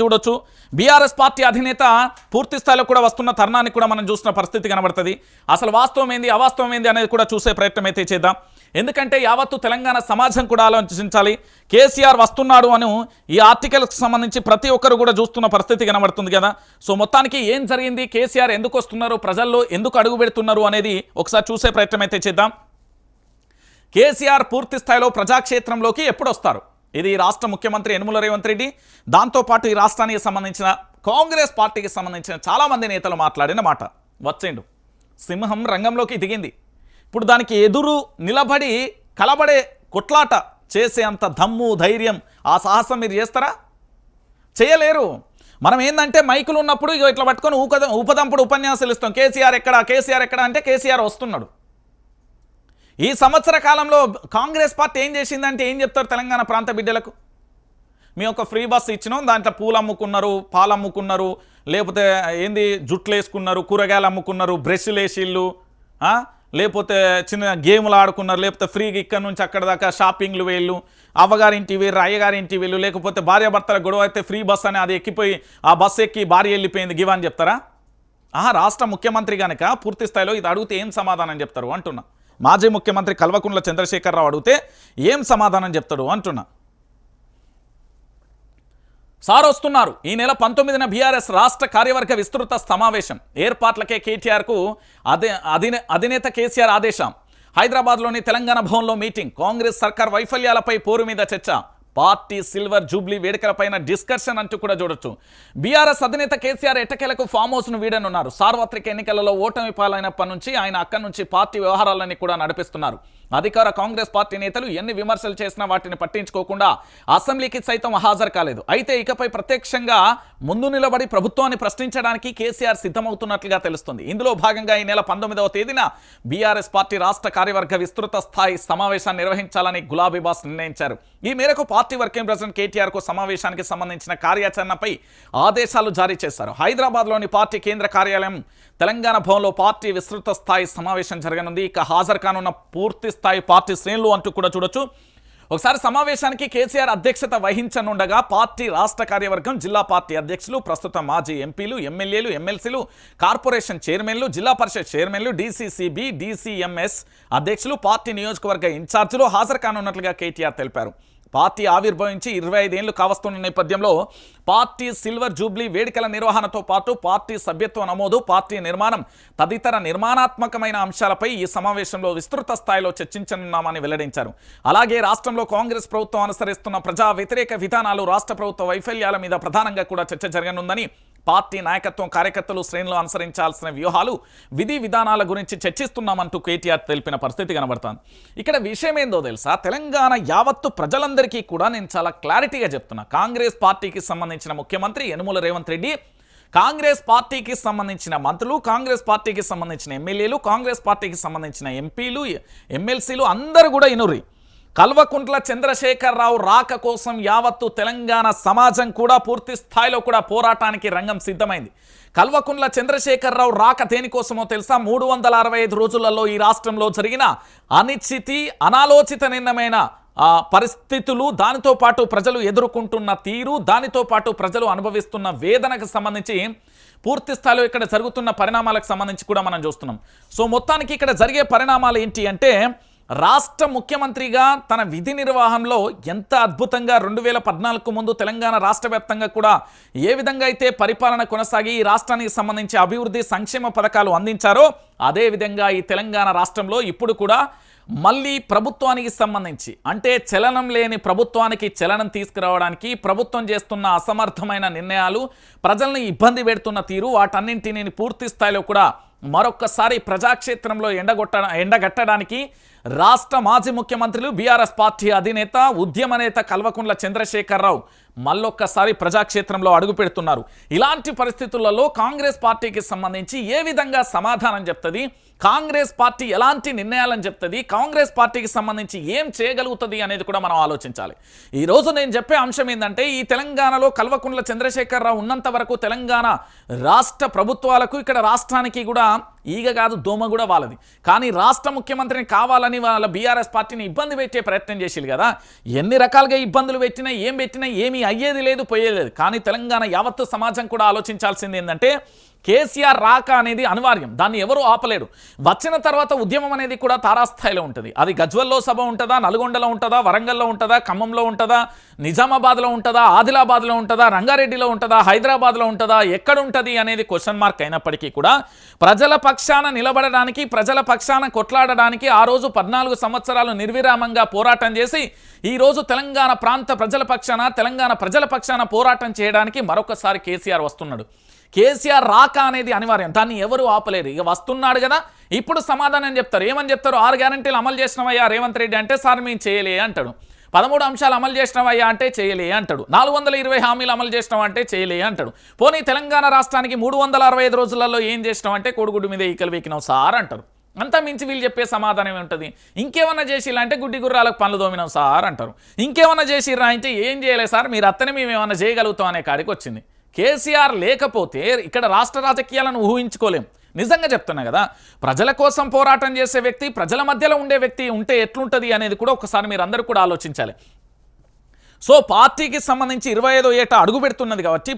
చూడొచ్చు. BRS party అధినేత పూర్తి స్థాయిలో కూడా వస్తున్న తరుణాన్ని కూడా మనం చూసిన పరిస్థితి కనబడుతుంది. అసలు వాస్తవం ఏంది అవాస్తవం ఏంది అనేది కూడా చూసే ప్రయత్నం అయితే చేద్దాం. ఎందుకంటే యావత్తు తెలంగాణ సమాజం కూడా ఆలోచించాలి. కేసీఆర్ వస్తున్నాడు అని ఈ ఆర్టికల్కి సంబంధించి ప్రతి ఒక్కరు కూడా చూస్తున్న పరిస్థితి కనబడుతుంది కదా. సో మొత్తానికి ఏం జరిగింది, కేసీఆర్ ఎందుకు వస్తున్నారు, ప్రజల్లో ఎందుకు అడుగు పెడుతున్నారు అనేది ఒకసారి చూసే ప్రయత్నం అయితే చేద్దాం. కేసీఆర్ పూర్తి స్థాయిలో ప్రజాక్షేత్రంలోకి ఎప్పుడు వస్తారు, ఇది రాష్ట్ర ముఖ్యమంత్రి యనుమల రేవంత్ రెడ్డి, దాంతోపాటు ఈ రాష్ట్రానికి సంబంధించిన కాంగ్రెస్ పార్టీకి సంబంధించిన చాలామంది నేతలు మాట్లాడిన మాట. వచ్చిండు సింహం రంగంలోకి దిగింది. ఇప్పుడు దానికి ఎదురు నిలబడి కలబడే కొట్లాట చేసే అంత దమ్ము ధైర్యం ఆ సాహసం మీరు చేస్తారా? చేయలేరు. మనం ఏంటంటే మైకులు ఉన్నప్పుడు ఇట్లా పట్టుకొని ఊపదంపుడు ఉపన్యాసాలు ఇస్తాం. కేసీఆర్ ఎక్కడ అంటే కేసీఆర్ వస్తున్నాడు. ఈ సంవత్సర కాలంలో కాంగ్రెస్ పార్టీ ఏం చేసిందంటే ఏం చెప్తారు తెలంగాణ ప్రాంత బిడ్డలకు? మీ యొక్క ఫ్రీ బస్ ఇచ్చినాం, దాంట్లో పూలు అమ్ముకున్నారు, పాలు అమ్ముకున్నారు, లేకపోతే ఏంది జుట్లు వేసుకున్నారు, కూరగాయలు అమ్ముకున్నారు, బ్రష్లు వేసిళ్ళు, లేకపోతే చిన్న గేములు ఆడుకున్నారు, లేకపోతే ఫ్రీగా ఇక్కడ నుంచి అక్కడ దాకా షాపింగ్లు వేళ్ళు, అవ్వగారింటి వేరు అయ్యగారింటి వేళ్ళు, లేకపోతే భార్యాభర్తల గొడవ అయితే ఫ్రీ బస్ అని అది ఎక్కిపోయి ఆ బస్సు ఎక్కి భార్య వెళ్ళిపోయింది గివని చెప్తారా? రాష్ట్ర ముఖ్యమంత్రి కనుక పూర్తి స్థాయిలో ఇది అడిగితే ఏం సమాధానం చెప్తారు అంటున్నా. మాజీ ముఖ్యమంత్రి కల్వకుంట్ల చంద్రశేఖరరావు అడిగితే ఏం సమాధానం చెప్తాడు అంటున్నా. సార్ వస్తున్నారు. ఈ నెల 19న బీఆర్ఎస్ రాష్ట్ర కార్యవర్గ విస్తృత సమావేశం ఏర్పాట్లకే కేటీఆర్కు అధినేత కేసీఆర్ ఆదేశం. హైదరాబాద్లోని తెలంగాణ భవన్లో మీటింగ్. కాంగ్రెస్ సర్కార్ వైఫల్యాలపై పోరు మీద చర్చ. పార్టీ సిల్వర్ జూబ్లీ వేడుకలపైన డిస్కషన్ అంటూ కూడా చూడొచ్చు. బీఆర్ఎస్ అధినేత కేసీఆర్ ఎట్టకేలకు ఫామ్ హౌస్ను వీడనున్నారు. సార్వత్రిక ఎన్నికలలో ఓటమి పాలైనప్పటి నుంచి ఆయన అక్కడి నుంచి పార్టీ వ్యవహారాలన్నీ కూడా నడిపిస్తున్నారు. అధికార కాంగ్రెస్ పార్టీ నేతలు ఎన్ని విమర్శలు చేసినా వాటిని పట్టించుకోకుండా అసెంబ్లీకి సైతం హాజరు కాలేదు. అయితే ఇకపై ప్రత్యక్షంగా ముందు నిలబడి ప్రభుత్వాన్ని ప్రశ్నించడానికి కేసీఆర్ సిద్ధమవుతున్నట్లుగా తెలుస్తుంది. ఇందులో భాగంగా ఈ నెల 19వ తేదీన బీఆర్ఎస్ పార్టీ రాష్ట్ర కార్యవర్గ విస్తృత స్థాయి సమావేశాన్ని నిర్వహించాలని గులాబీ బాస్ నిర్ణయించారు. ఈ మేరకు పార్టీ వర్కింగ్ ప్రెసిడెంట్ కేటీఆర్ కు సమావేశానికి సంబంధించిన కార్యాచరణపై ఆదేశాలు జారీ చేశారు. హైదరాబాద్లోని పార్టీ కేంద్ర కార్యాలయం తెలంగాణ భవన్లో పార్టీ విస్తృత స్థాయి సమావేశం జరగనుంది. ఇక హాజరు కానున్న పూర్తి స్థాయి పార్టీ శ్రేణులు అంటూ కూడా చూడొచ్చు. ఒకసారి సమావేశానికి కేసీఆర్ అధ్యక్షత వహించనుండగా పార్టీ రాష్ట్ర కార్యవర్గం, జిల్లా పార్టీ అధ్యక్షులు, ప్రస్తుత మాజీ ఎంపీలు, ఎమ్మెల్యేలు, ఎమ్మెల్సీలు, కార్పొరేషన్ చైర్మన్లు, జిల్లా పరిషత్ చైర్మన్లు, డీసీసీబీ, డీసీఎంఎస్ అధ్యక్షులు, పార్టీ నియోజకవర్గ ఇన్ఛార్జీలు హాజరు కానున్నట్లుగా కేటీఆర్ తెలిపారు. పార్టీ ఆవిర్భవించి 25 ఏళ్లు కావస్తున్న నేపథ్యంలో పార్టీ సిల్వర్ జూబ్లీ వేడుకల నిర్వహణతో పాటు పార్టీ సభ్యత్వ నమోదు, పార్టీ నిర్మాణం తదితర నిర్మాణాత్మకమైన అంశాలపై ఈ సమావేశంలో విస్తృత స్థాయిలో చర్చించనున్నామని వెల్లడించారు. అలాగే రాష్ట్రంలో కాంగ్రెస్ ప్రభుత్వం అనుసరిస్తున్న ప్రజా వ్యతిరేక విధానాలు, రాష్ట్ర ప్రభుత్వ వైఫల్యాల మీద ప్రధానంగా కూడా చర్చ జరగనుందని, పార్టీ నాయకత్వం, కార్యకర్తలు శ్రేణులు అనుసరించాల్సిన వ్యూహాలు, విధి విధానాల గురించి చర్చిస్తున్నామంటూ కేటీఆర్ తెలిపిన పరిస్థితి కనబడుతుంది. ఇక్కడ విషయం ఏందో తెలుసా, తెలంగాణ యావత్తు ప్రజలందరికీ కూడా నేను చాలా క్లారిటీగా చెప్తున్నా. కాంగ్రెస్ పార్టీకి సంబంధించిన ముఖ్యమంత్రి యనుమల రేవంత్ రెడ్డి, కాంగ్రెస్ పార్టీకి సంబంధించిన మంత్రులు, కాంగ్రెస్ పార్టీకి సంబంధించిన ఎమ్మెల్యేలు, కాంగ్రెస్ పార్టీకి సంబంధించిన ఎంపీలు, ఎమ్మెల్సీలు అందరూ కూడా ఇనుర్రి. కల్వకుంట్ల చంద్రశేఖరరావు రాక కోసం యావత్తు తెలంగాణ సమాజం కూడా పూర్తి స్థాయిలో కూడా పోరాటానికి రంగం సిద్ధమైంది. కల్వకుంట్ల చంద్రశేఖరరావు రాక దేనికోసమో తెలుసా? 365 రోజులలో ఈ రాష్ట్రంలో జరిగిన అనిశ్చితి, అనాలోచిత నిర్ణయమైన పరిస్థితులు, దానితో పాటు ప్రజలు ఎదుర్కొంటున్న తీరు, దానితో పాటు ప్రజలు అనుభవిస్తున్న వేదనకు సంబంధించి పూర్తి స్థాయిలో ఇక్కడ జరుగుతున్న పరిణామాలకు సంబంధించి కూడా మనం చూస్తున్నాం. సో మొత్తానికి ఇక్కడ జరిగే పరిణామాలు ఏంటి అంటే, రాష్ట్ర ముఖ్యమంత్రిగా తన విధి నిర్వహణలో ఎంత అద్భుతంగా 2014 ముందు తెలంగాణ రాష్ట్ర వ్యాప్తంగా కూడా ఏ విధంగా అయితే పరిపాలన కొనసాగి ఈ రాష్ట్రానికి సంబంధించి అభివృద్ధి సంక్షేమ పథకాలు అందించారో, అదేవిధంగా ఈ తెలంగాణ రాష్ట్రంలో ఇప్పుడు కూడా మళ్ళీ ప్రభుత్వానికి సంబంధించి అంటే చలనం లేని ప్రభుత్వానికి చలనం తీసుకురావడానికి ప్రభుత్వం చేస్తున్న అసమర్థమైన నిర్ణయాలు, ప్రజల్ని ఇబ్బంది పెడుతున్న తీరు, వాటన్నింటినీ పూర్తి స్థాయిలో కూడా మరొక్కసారి ప్రజాక్షేత్రంలో ఎండగట్టడానికి రాష్ట్ర మాజీ ముఖ్యమంత్రులు, బీఆర్ఎస్ పార్టీ అధినేత, ఉద్యమ నేత కల్వకుంట్ల చంద్రశేఖరరావు మళ్ళొక్కసారి ప్రజాక్షేత్రంలో అడుగు పెడుతున్నారు. ఇలాంటి పరిస్థితులలో కాంగ్రెస్ పార్టీకి సంబంధించి ఏ విధంగా సమాధానం చెప్తుంది, కాంగ్రెస్ పార్టీ ఎలాంటి నిర్ణయాలను చెప్తుంది, కాంగ్రెస్ పార్టీకి సంబంధించి ఏం చేయగలుగుతుంది అనేది కూడా మనం ఆలోచించాలి. ఈరోజు నేను చెప్పే అంశం ఏంటంటే, ఈ తెలంగాణలో కల్వకుంట్ల చంద్రశేఖరరావు ఉన్నంత వరకు తెలంగాణ రాష్ట్ర ప్రభుత్వాలకు, ఇక్కడ రాష్ట్రానికి కూడా ఈగ కాదు దోమ కూడా వాళ్ళది. కానీ రాష్ట్ర ముఖ్యమంత్రిని కావాలని వాళ్ళ బీఆర్ఎస్ పార్టీని ఇబ్బంది పెట్టే ప్రయత్నం చేసిరు కదా. ఎన్ని రకాలుగా ఇబ్బందులు పెట్టినా ఏమీ అయ్యేది లేదు, పోయేది లేదు. కానీ తెలంగాణ యావత్తు సమాజం కూడా ఆలోచించాల్సింది ఏంటంటే, కేసీఆర్ రాక అనేది అనివార్యం, దాన్ని ఎవరు ఆపలేడు. వచ్చిన తర్వాత ఉద్యమం అనేది కూడా తారాస్థాయిలో ఉంటుంది. అది గజ్వల్లో సభ ఉంటుందా, నల్గొండలో ఉంటుందా, వరంగల్లో ఉంటుందా, ఖమ్మంలో ఉంటుందా, నిజామాబాద్లో ఉంటుందా, ఆదిలాబాద్లో ఉంటుందా, రంగారెడ్డిలో ఉంటుందా, హైదరాబాద్లో ఉంటుందా, ఎక్కడ ఉంటుంది అనేది క్వశ్చన్ మార్క్ అయినప్పటికీ కూడా ప్రజల పక్షాన నిలబడడానికి, ప్రజల పక్షాన కొట్లాడడానికి ఆ రోజు 14 సంవత్సరాలు నిర్విరామంగా పోరాటం చేసి ఈరోజు తెలంగాణ ప్రాంత ప్రజల పక్షాన, తెలంగాణ ప్రజల పక్షాన పోరాటం చేయడానికి మరొకసారి కేసీఆర్ వస్తున్నాడు. కేసీఆర్ రాక అనేది అనివార్యం, దాన్ని ఎవరు ఆపలేరు. ఇక వస్తున్నాడు కదా, ఇప్పుడు సమాధానం చెప్తారు. ఏమని చెప్తారు? 6 గ్యారెంటీలు అమలు చేసినవయ్యా రేవంత్ రెడ్డి అంటే, సార్ మేము చేయలే అంటాడు. 13 అంశాలు అమలు చేసినవయ్యా అంటే చేయలే అంటాడు. 420 హామీలు అమలు చేసినాం అంటే చేయలే అంటాడు. పోనీ తెలంగాణ రాష్ట్రానికి 365 రోజులలో ఏం చేసినాం అంటే కోడిగుడ్డు మీద ఈకలు వీకినాం సార్ అంటారు. అంతా మించి వీళ్ళు చెప్పే సమాధానం ఏముంటుంది? ఇంకేమన్నా చేసిరా అంటే గుడ్డి గుర్రాలకు పనులు దోమినాం సార్ అంటారు. ఇంకేమన్నా చేసిరా అంటే ఏం చేయలేదు సార్, మీరు అత్తనే మేము ఏమన్నా చేయగలుగుతాం అనే కాడికి వచ్చింది. కేసీఆర్ లేకపోతే ఇక్కడ రాష్ట్ర రాజకీయాలను ఊహించుకోలేం. నిజంగా చెప్తున్నా కదా, ప్రజల కోసం పోరాటం చేసే వ్యక్తి, ప్రజల మధ్యలో ఉండే వ్యక్తి ఉంటే ఎట్లుంటుంది అనేది కూడా ఒకసారి మీరు అందరూ కూడా ఆలోచించాలి. సో పార్టీకి సంబంధించి 25వ ఏట అడుగు పెడుతున్నది కాబట్టి